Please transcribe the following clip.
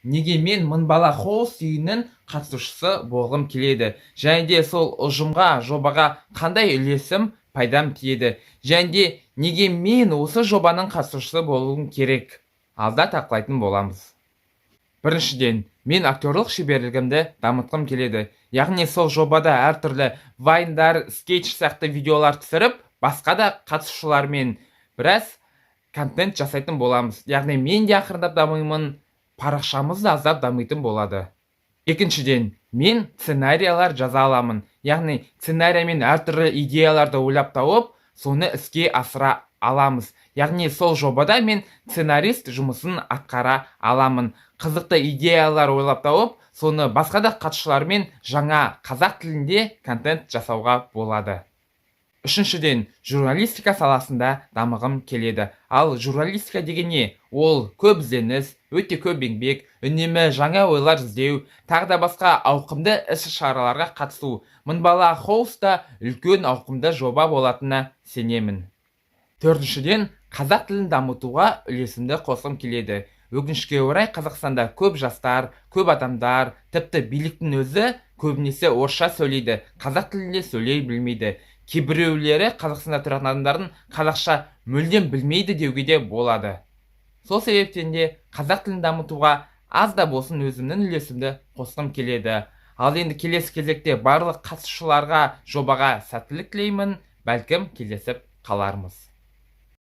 Неге мен мың бала хоус үйінің қатысушысы болғым келеді, және де сол ұжымға, жобаға қандай үлесім, пайдам тиеді, және де неге мен осы жобаның қатысушысы болуым керек, алда талқылайтын боламыз. Біріншіден, мен актерлық шеберлігімді дамытқым келеді, яғни сол жобада әртүрлі вайндар, скетч сияқты видеолар түсіріп, басқа да қатысушылармен біраз контент жасайтын боламыз. Яғни мен де ақырындап дамимын, парақшамыз да аздап дамитын болады. Екіншіден, мен сценариялар жаза аламын. Яғни сценариймен әртүрлі идеяларды ойлап тауып, соны іске асыра аламыз. Яғни сол жобада мен сценарист жұмысын атқара аламын. Қызықты идеялар ойлап тауып, соны басқа да қатысушылармен жаңа қазақ тілінде контент жасауға болады. Үшіншіден, журналистика саласында дамығым келеді. Ал журналистика деген не? Ол көп ізденіс, өте көп еңбек, үнемі жаңа ойлар іздеу, тағы да басқа ауқымды іс-шараларға қатысу. Мың бала хоуста үлкен ауқымды жоба болатынына сенемін. Төртіншіден, қазақ тілін дамытуға үлесімді қосқым келеді. Өкінішке орай Қазақстанда көп жастар, көп адамдар, тіпті биліктің өзі көбінесе орысша сөйлейді, қазақ тілінде сөйлей білмейді. Кейбіреулері Қазақстанда тұратын адамдардың қазақша мүлдем білмейді деуге де болады. Сол себептен де қазақ тілін дамытуға аз да болсын өзімнің үлесімді қосқым келеді. Ал енді келесі кезекте барлық қатысушыларға жобаға сәттілік тілеймін, бәлкім кездесіп қалармыз.